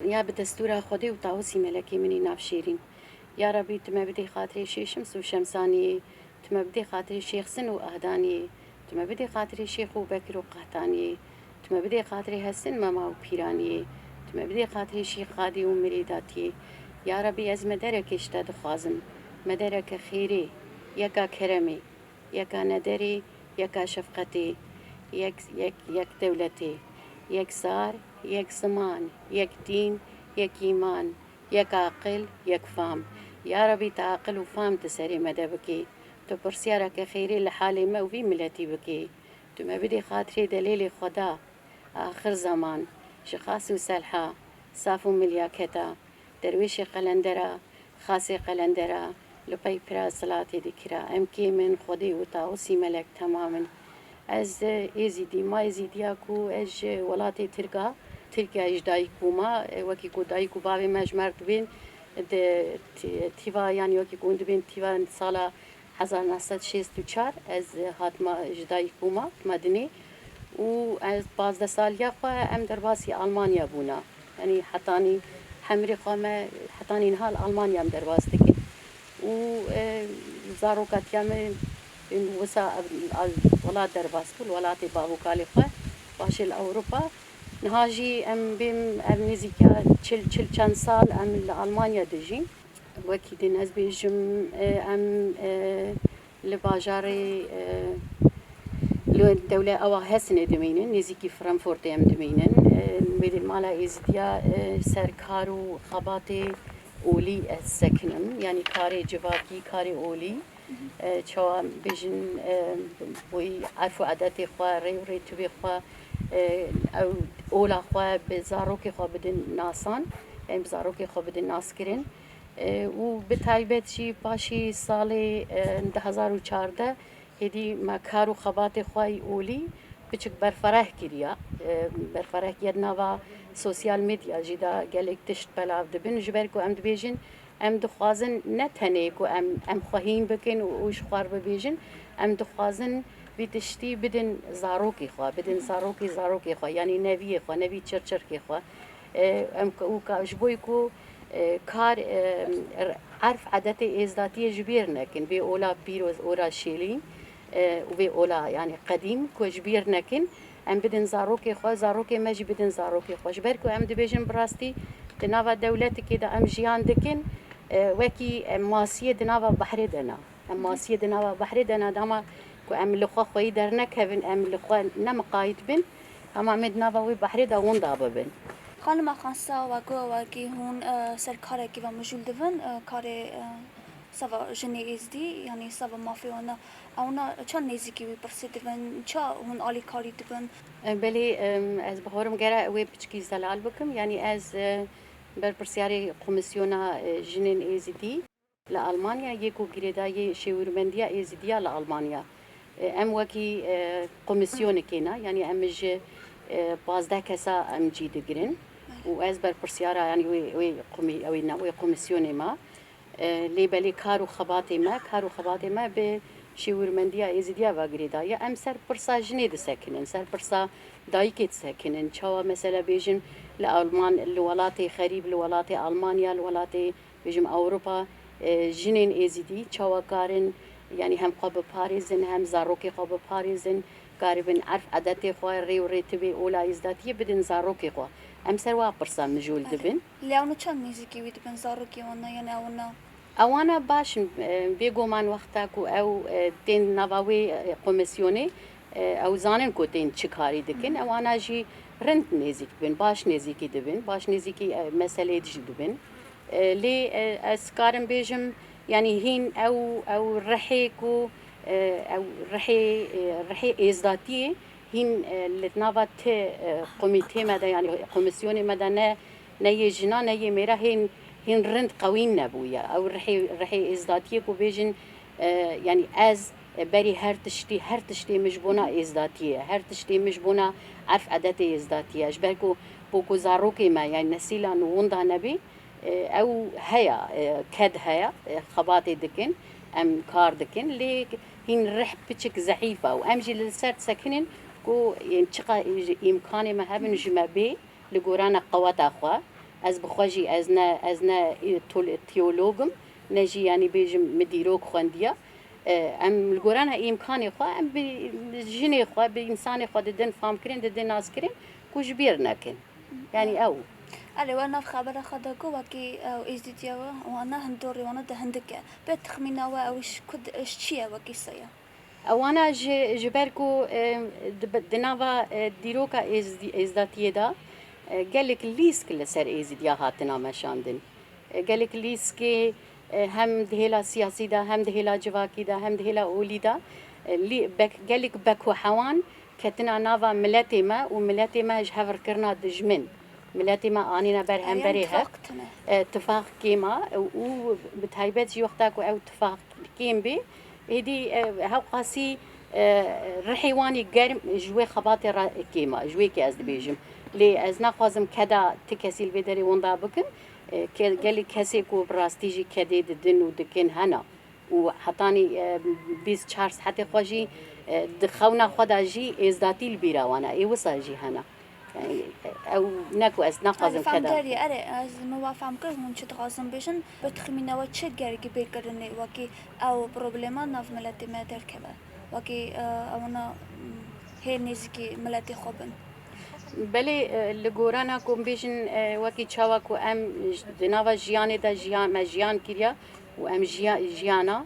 يا بدستورة خدي وطاوسي ملكي مني ناف شيرين يا ربي تما بدي خاطري شي شمس وشمساني تما بدي خاطري شيخ سن وأهداني تما بدي خاطري شيخ وبكر وقهتاني تما بدي خاطري هسن ماما وبيراني تما بدي خاطري شيخ خادي ومريداتي يا ربي از مدرك اشتاد خازم مدرك خيري يكا كرمي يكا ندري يكا شفقتي يك دولتي يك سار يك زمان يك دين يك إيمان يك عقل يك فام يا ربي تعقل وفام تسري مدى بكي تبرسيارك خيري لحالي ما وفي ملتي بكي تما بدي خاطري دليلي خدا آخر زمان شخاص وسلحة صافو ملياكتا درويش قلندرة خاصي قلندرة لبي برا صلاتي ذكرى أمكي من خدي وطاوسي ملك تماما از ازیدی ما ازیدیاکو اج ولاتي تركيا اج دايكوما وكي كو دايكو بابي مجمرت بين تيفا يعني وكي كون بين تيفا سالا 1964 از هاتما اج دايكوما مدني و از 15 سال يخوا ام درباسي المانيا بونا يعني حطاني حمري قامه حطاني نهال المانيا ام درباستك و زاروكات يامن وسا الولاد درباس كل ولاتي بابو كاليفا واشل أوروبا نهاجي أم بيم أم نزيكا تشل كان سال أم ألمانيا دجين وكي دين از بيجم أم لباجاري الدولة أو هسنة دمينن نزيكي فرانكفورت أم دمينن ميدل مالا إزديا سركارو خباتي أولي السكنم يعني كاري جواكي كاري أولي چوا بیشن بوی عرف و عادت خواه ری توی خواه او اولا خواه به زاروک خواه بدن ناسان ام زاروک خواه بدن ناس کرن و به تایبت چی پاشی سال 2014 هدی ما کارو خبات خواه اولی بچک برفرح کریا برفرح کرد نوا سوسیال میدیا جدا گلک تشت بلاو دبن جبر کو ام دبیجن ام دخوازن نتنه کو ام خواهین بکن و اوش خوار ببیجن ام دخوازن بیتشتی بدن زاروکی خواه بدن زاروکی خواه یعنی نوی خواه نوی چرکی خواه ام او کاجبوی کو کار عرف عادت ازداتی جبیر نکن به اولا پیروز اورا شیلین و به اولا یعنی قدیم کو جبیر نکن ام بدن زاروکی خواه زاروکی مجی بدن زاروکی خواه جبر کو ام دبیجن براستی دنوا دولتی که دا ام جیان دکن وكي ماسية دناوا بحر دنا ماسية دناوا بحر دنا داما كو ام لخوا خوي درنا كبن ام لخوا نم قايد بن اما مدناوا وي بحر دا وون دابا بن خانم خاصة وكي هون سركارة كي ومجول دفن كاري سوا جني ازدي يعني سوا مافيونا اونا چا نزيكي وي برسي دفن چا هون آلي كاري دفن بلي از بخورم گره وي بچكي زلال بكم يعني از برپرسیاری کمیسیونا جنین ایزدی لآلمانیا یکو گریدای شورمندیا ایزدیا لآلمانیا ام وکی کمیسیون کینا یعنی امج 15 کسا ام جی دگرن و از برپرسیارا یعنی وی کمیسیون ما لیبلی کارو خبات ما به شورمندیا ایزدیا و گریدای ام سر پرسا جنید سکنن سر پرسا دایکت سکنن چوا مثلا بیجن لألمان الولاتي خريب الولاتي ألمانيا الولاتي بيجم أوروبا جنين إزدي شواكارن يعني هم قاب باريزن هم زاروكي قاب باريزن قاربن عرف عادتي خواه ري وريتبي أولا إزداتي بدن زاروكي خواه أمسر وابرسا مجول دبن لأونو چند نزيكي ويد بن زاروكي وانا يعني أوانا باش بيجو من وقتاكو أو تين نواوي كوميسيوني أو زانن كو تين چكاري دكن أوانا جي رند نزیک بین باش نزیکی دبین باش نزیکی مسئله دیج دبین لی اسکارم بیجم یعنی هین او رحیکو او رحی ازداتیه هین لتناوت کمیته مده یعنی کمیسیون مده نه یجنا نه میرا هین رند قویم نبویا او رحی ازداتیه کو بیجن یعنی از بری هر تشتی مجبونا ازداتیه هر تشتی مجبونا عرف عادت ازداتیه اجبرکو بوکو زاروکی ما يعني نسيلا نوندا نبي او هيا كد هيا خباتي دكن ام كار دكن لي هين رح بتشك زحيفه وامجي للسرت سكنن كو ينشقا امكاني ما هبن جمابي لقورانا قوات اخوا از بخواجی از نه تیولوگم نجی یعنی بیجم مدیروک خواندیا ام الگوران امکان خوا ام به جنی خوا به انسان خوا ددن فهم کرین ددن ناز کرین کوش بیر نکن یعنی او أنا وأنا في خبر خدكو وكي أو إزديتيا وأنا هندوري وأنا ده هندكة بتخمينا وإيش كد إيش شيء وكي سيا اوانا جبركو دناوا دیروکا ازداتیه دا گلک لیسک لسر ازدیا هاتنا مشاندن گلک لیسک هم دهلا سیاسی دا هم دهلا جواکی دا هم دهلا اولی دا گلک بکو حوان کتنا ناوا ملتی ما و ملتی ما جهور کرنا دجمن ملتی ما آنینا بر هم بری هک اتفاق کیما و بتایبت یوختا کو او اتفاق کیم بی هدي هاو قاسي رحيواني قرم جوي خباطي كيما جوي كي بيجم لي از ناخذم كدا تكسيل بدري وندا بكن قال لي كاسيكو براستيجي كدي ددن ودكن هنا وحطاني بيس تشارس حتى خوجي دخونا خدا جي ازداتي البيرا وانا اي وصاجي هنا يعني او ناكو از ناخذم كدا فهمتري أنا از ما فهم كل من شد غازم بيشن بتخمينا وتشد جاري بيكرني وكي أو بروبلما ناف ملتي ما دركبه وكي أنا هي نزكي ملتي خبن بله لگورانا کوم بیشن وکی چاوا کو ام دناوا جیانه دا جیان ما جیان کړیا و ام جیانا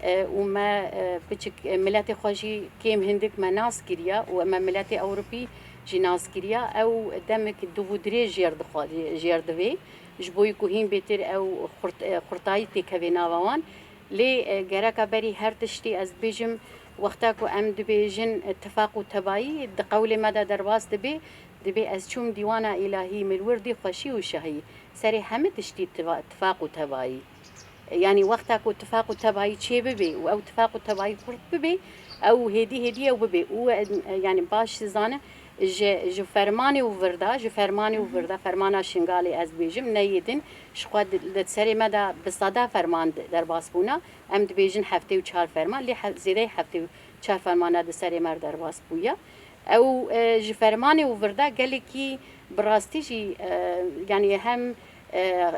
و ما بچک ملت خوشی کیم هندک ما ناس کړیا و ما ملت اوروپی جناس کړیا او دمک دو درې جیردوی جبوی کوهین بهتر او خرطای تی کوینا وان لی گرکا بری هر تشتی از بیجم وقتا کو ام دبیجن اتفاق و تبایی دقول مدى درواز دبي از چوم دیوانا الهی ملوردی خوشی و شهی سری همه تشتی اتفاق و تبایی يعني وقتا کو اتفاق و تبایی چه ببی و او اتفاق و تبایی خورد ببی او هدی او ببی او يعني باش زانه جو فرماني ووردا فرمانا شنغالي از بيجم نيدن شخواد لتسري مدى بصدا فرمان در باسبونا ام دبيجن هفته و 4 فرمان لي زيده هفته و 4 فرمانا دسري مر در باسبويا او جو فرماني ووردا قالكي براستيجي يعني هم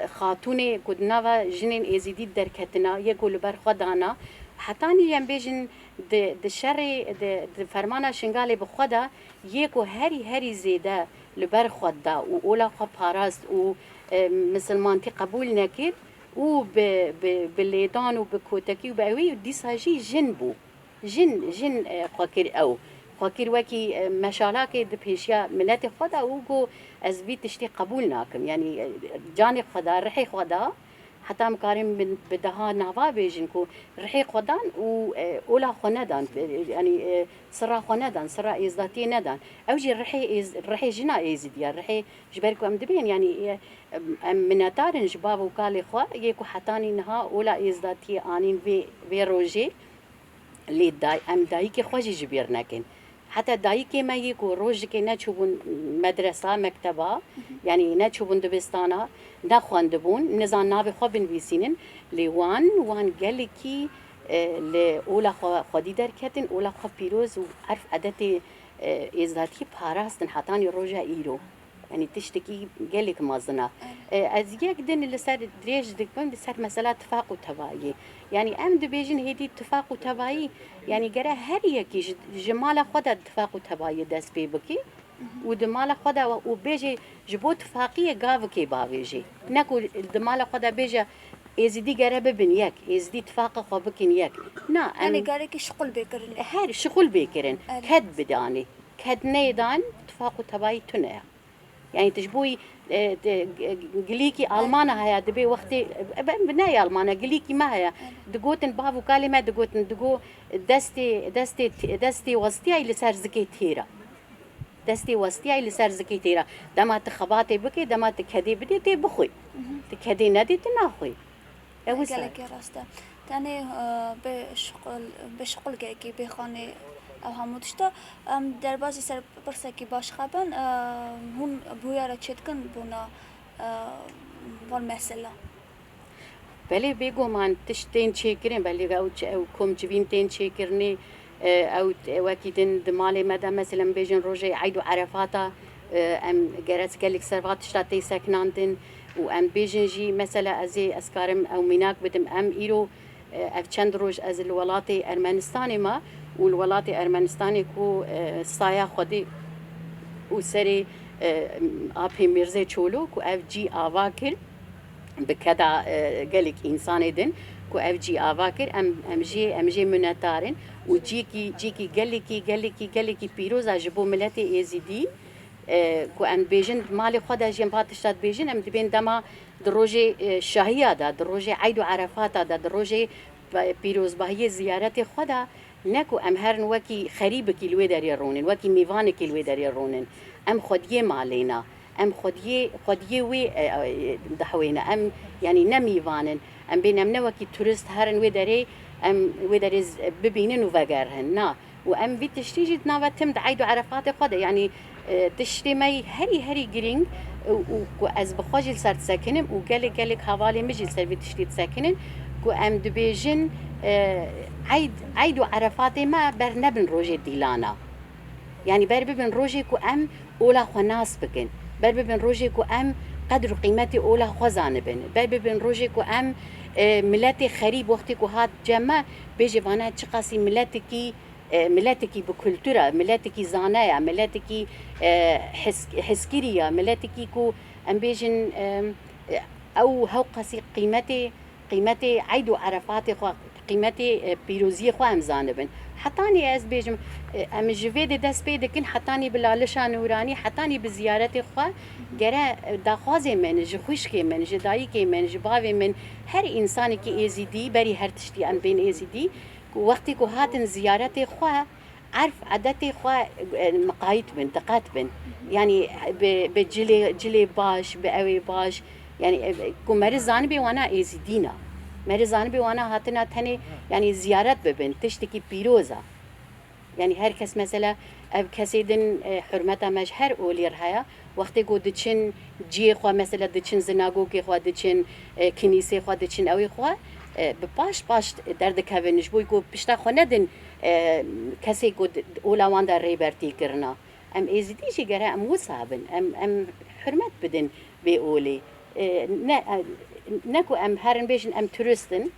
خاتوني كدناوا جنين ازيدي دركتنا يقول بر خدانا حتاني یم بیجن د شر د فرمانه شنگاله به خدا یکو هری زیده لبر خدا و اولا خو پاراست و مسلمانتی قبول نکرد و بلیدان و بکوتکی و باوی دیساجی جن بو جن خاکر او خاکر وکی مشالاک د پیشیا ملت خدا او گو از بی تشتی قبول ناکم یعنی جان خدا رحی خدا حتى مكارم من بدها نافا بيجنكو رحي قدان و اولا خندان يعني سرا خندان سرا ازداتي ندان اوجي رحي جنا ازد يا رحي جبركو ام دبين يعني من تارن جباب وكالي خوا يكو حتاني نها اولا ازداتي انين في روجي لي داي ام داي كي خوجي جبير نكن حتى دايكي ما يكو روجكي نتشوفون مدرسة مكتبة يعني نتشوفون دبستانا نخواندبون نزان نابي خو بنويسينن وان قالكي لأولا خودي دركتن أولا خو بيروز وعرف عدتي إزداتي باراستن حتاني روجا إيرو يعني تشتكي قالك مازنا از یک دن لسر دريج دكبن لسر مسألة اتفاق وتبايي يعني ام دبيجن هدي اتفاق وتبايي يعني قرا هر يكي جمال خدا اتفاق وتبايي دس بيبكي ودمال خدا وبيجي جبو اتفاقية قاوكي باويجي نكو دمال خدا بيجي ازدي قرا ببن يك ازدي اتفاق خبكن يك نا يعني قالك شغل بيكرن هر شغل بيكرن كد بداني كد نيدان اتفاق وتبايي تنيا يعني تجبوي قليكي ألمانة هيا دبي وقتي بناي ألمانة قليكي ما هيا دقوتن بابو كلمة دقو دستي وسطي اللي صار زكي تيرا دستي وسطي اللي صار زكي تيرا دما تخباتي بكي دما تكهدي بدي تي بخوي تكهدي ندي تناخوي قالك يا راستا تاني بشغل كي بخاني او همو تشتا در بازی سر پرسکی باش خبن هون بویا را چتکن بونا والمسئله بله بگو من تشتین چیکرین بله او کم جوین تین چیکرنی او وکیدن دمالی مده مثلا بیجن روزی عید و عرفاتا ام گرس کلیک سروات شتی سکناندن و ام بیژن جی مثلا از اسکارم او میناک بدم ام ایرو اف چند روز از الولات ارمنستان ما و الولات ارمنستان کو سایه خودی و سری آپی میرزه چولو کو اف جی آوا کرد بکدا گلک انسان دن کو اف جی آوا کرد ام جی منتارن و جی کی گلکی پیروز جبو ملت ایزیدی کو ام بیژن مال خدا جیم پاتشتاد بیژن ام دبین دما دروژه شاهیه دا دروژه عید و عرفات دا دروژه پیروز باهی زیارت خدا نکو ام هرن وکی خریب کیلوی داری رونن وکی میوان کیلوی داری رونن ام خودیه مالینا ام خودیه وی دحوینا ام یعنی نمیوانن ام بینم نوکی توریست هرن وی داری ام وی داری ببینن و وگرهن نه و ام وی تشتیجی نواتم عید و عرفات خدا یعنی تشتی می هری گرینگ و از بخواجل سر سکنم و گلک حوالی مجل سر تشتید سکنن کو ام دبیجن عید و عرفات ما بر نبن روژه دیلانا يعني بر ببن روجي كو ام اولا خو ناس بكن بر ببن روجي كو ام قدر قيمتي اولا خو زانبن بر ببن روجي كو ام ملتي خريب وقتي كو هات جمع بيجي وانا تشقاسي ملتكي بكولتورا ملتكي زانايا ملتكي حسكيريا ملتكي كو ام بيجن او هوقسي قيمتي عيد عرفاتي خو قيمتي بيروزي خو ام زانبن حتاني از بيجم ام جويد دس بيدكن حتاني بلالشان نوراني حتاني بزيارتي خو جرا داخوازي من جخوشكي من جدايكي من جباوي من هر انسان كي ازيدي بري هر تشتي ام بين ازيدي وقتي كو هاتن زيارتي خو عارف عادتي خو مقايت بن دقات بن يعني بجلي باش بقوي باش يعني كو مرز زانبي وانا ازيدينا مرزان بي وانا هاتنا تاني يعني زيارات ببن تشتكي بيروزا يعني هر كس مثلا اب كسيدن حرمتا مجهر اولير هيا وقتی گو دچن جي خو مثلا دچن زناگوگي خو دچن كنيسه خو دچن اوي خو باش درد كونش بو گو پشتا خو ندن کسی گو اولا وان در ريبرتي کرنا ام ازيدي جي گرا ام وصابن ام حرمت بدن بي اولي نكو ام هرن بيجن ام تورستن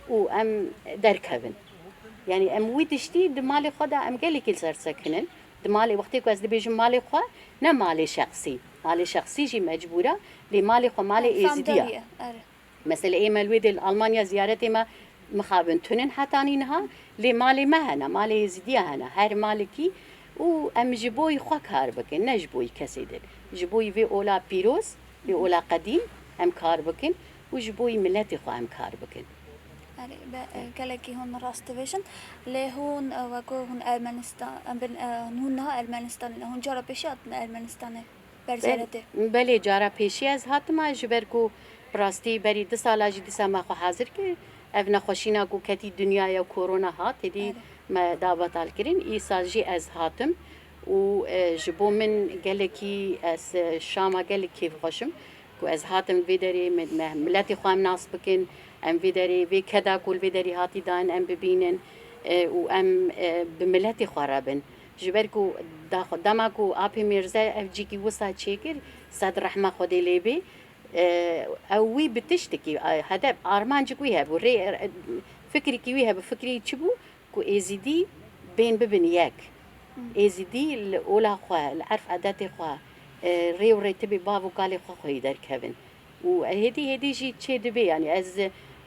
و ام دركبن يعني ام ويدشتي دمالي خدا ام قالي كل صار سكنن دمالي وقتي كواز بيجن مالي خو نا مالي شخصي جي مجبوره لمالي خو مالي ازديا مثلا ايما الويد المانيا زيارتي ما مخابن تنن حتانينها لمالي ما هنا مالي ازديا هنا هر مالكي و ام جبوي خو كار بكن نجبوي كسيدن جبوي في اولا بيروس في اولا قديم ام كار بكن وجبوي ملتي خو ام كار بكن كلكي هون راست فيشن لي هون وكو هون ارمنستان بن هونها ارمنستان هون جارا بيشات ارمنستان برزرته بله جارا پیشی از هاتما جبرکو براستی بری 2 سالا جی دسا ما خو حاضر که اف نخوشینا کو کتی دنیا یا کرونا هات دی ما دعوت الکرین ای سال جی از هاتم و جبو من گلکی از شاما گلکی خوشم کو از هاتم ویدری ملتی خوام ناس بکن ام ویدری وی کدا کول ویدری هاتی دان ام ببینن و ام بملتی خرابن جبرکو دماکو آپی میرزا اف جی کی وسا چیکر صد رحمه خودی لیبی او وی بتشتکی هذا ارمان جکوی هبو فکری کی وی هبو فکری چبو کو ازیدی بین ببن یک ازیدی اولا خو العرف عادت خو ريو ريتبي بابو قالي خوي در كevin وهدي جي تشي دبي يعني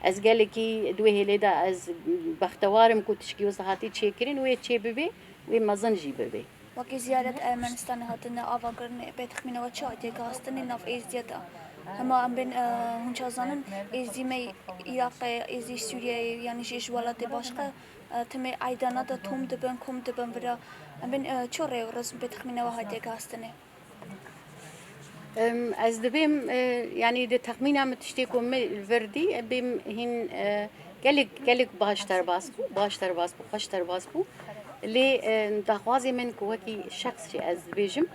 از قالكي دوي هليدا از بختوارم كنت تشكي وصحاتي تشيكرين وي تشي ببي وي مازنجي ببي وكي زيارة أرمنستان هاتنا أفاقرن بيتخمينا وشاعتي كاستني ناف إزديادا هما ام بين هونچا زانن ازدی می عراق ازدی سوریه يعني جيش ولات باشقه تم عيدانا دا توم دبن كوم دبن ورا ام بين چوره ورز بيتخمينا وهاتي كاستني از دبیم یعنی ده تخمینم تشتیکو الوردی بیم هین گلک باشتر باس بو خوشتر باس بو لی دخوازی من کوکی شخصی از بیجم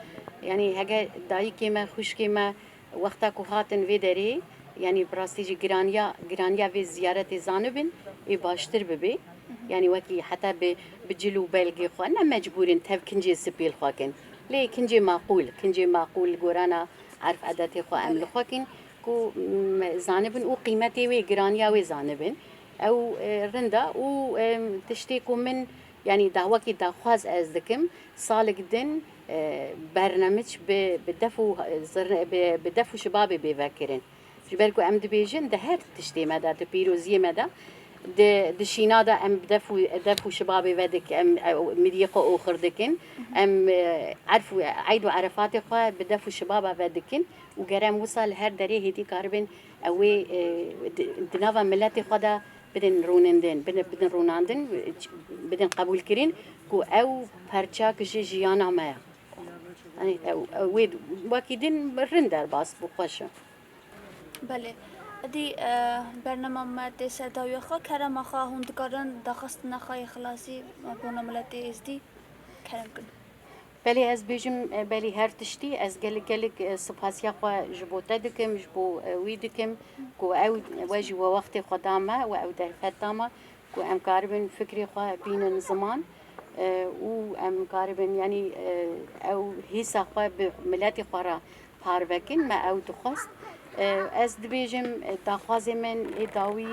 یعنی هگه دایی که ما خوش که ما وقتا کو هاتن وی داری یعنی براستی جی گرانیا وی زیارت زانبن ای باشتر ببی یعنی وکی حتی بجلو بلگی خو نه مجبورین تف کنجی سپیل خواکن لی کنجی معقول گورانا عرف عادت خو عمل خوکن كو زانبن و قيمتي وي جرانيا وي زانبن او رندا و تشتيكو من يعني دعوكي داخواز از دكم صالك دن برنامج بدفو شبابي بيفكرن جبركو ام دبيجن ده هر تشتي مدى تبيروزي مدى د شینا دا ام دفو شبابی ودک ام مدیقه آخر دکن ام عرفو عید و عرفات خوا بدفو شبابا ودکن و گرم وصل هر دری هدی کاربن اوی دنوا ملت خدا بدن رونندن بدن روناندن بدن قبول کرین کو او پرچا کجی جیانا ما يعني ويد واكيدين رندر باس بخوشه بله دی برنامه ماده سرداوی خوا کرم خوا هندگارن داخست نخای خلاصی بونا ملت ازدی کرم کن بله از بیجم بله هر تشتی از گلک سپاسیا خوا جبوته دکم جبو وی دکم کو او واجی و وقت خدامه و او در فتامه کو ام کاربن فکری خوا بین زمان و ام کاربن یعنی او هیسا خوا ملت خوا را پاروکن ما او دخست از دبیجم داخوازی من داوی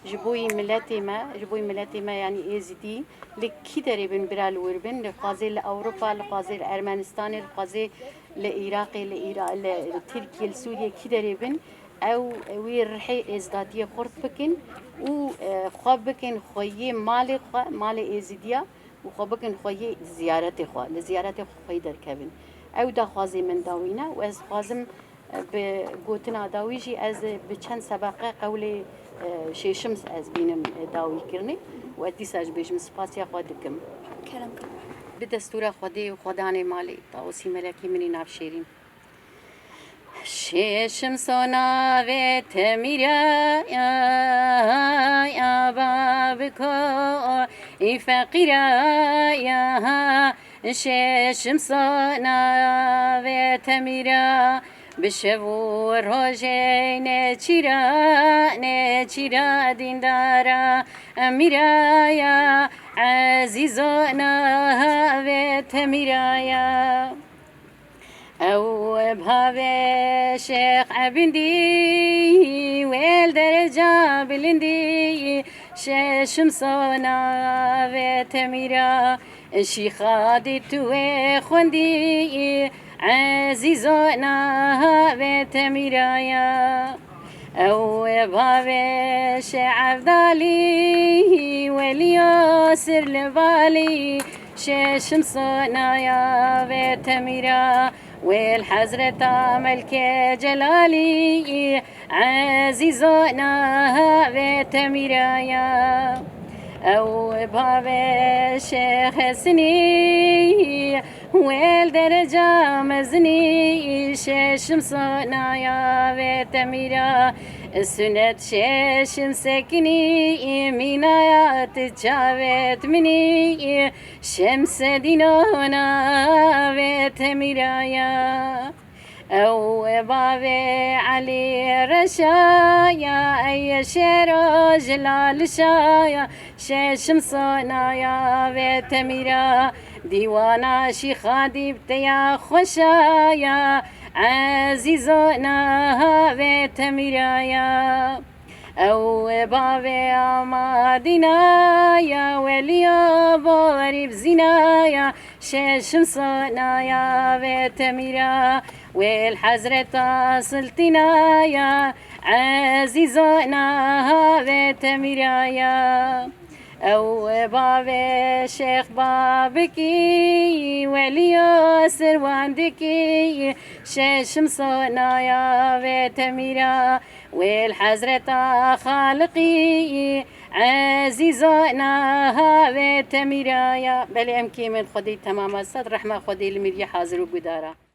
جبوی ملتی ما يعني ازدی لکی داری بن برال وربن لخوازی لأوروپا لخوازی لأرمنستان لخوازی لعراق لترکیه لسوريا کی داری بن او وی رحی ازدادی خورد بکن و خواب بکن خویی مال ازدیا و خواب بکن خویی زیارت خوا لزیارت خویی در کبن او داخوازی من داوینا و از خوازم بگوتنا داویجی از بچند سبقه قول شیشم از بینم داوی کرنی و دیساج بیشم سپاسیا خود دکم کرم کن به دستور خودی و خدانه مالی تاوسی ملکی منی ناف شیرین شیشم سونا و تمیرا یا بابکو ای فقیرا یا شیشم سونا و تمیرا بشو روزه نچیرا دیندارا میرایا عزیزانا و تمیرایا او بهاوه شیخ عبندی ویل درجا بلندی ششم سونا و تمیرا شیخا دی تو خوندی عزيزنا وتميرايا أو بابش عبدالي والياسر لبالي ششم صنايا وتميرا والحزرة ملك جلالي عزيزنا وتميرايا أو بابا شيخ سني والدرجة مزني ششم صنايا وتميرا السنة ششم سكني مينايا تجاوت مني شمس دينونا وتميرايا أو بابي علي رشايا أي شيرو جلال شايا ششم صنايا وتميرا ديوانا شيخا ديبتيا خوشايا عزيزنا وتميرايا أو بابي أمادينايا وليا باري بزينايا ششم صنايا وتميرا والحزرة سلطنايا عزيزنا وتميرايا أو بابي شيخ بابكي ولياسر واندكي ششم صنايا وتميرا والحزرة خالقي عزيزنا وتميرايا بل أمكي من خدي تمام الصد رحمة خدي المريا حاضر وقدارة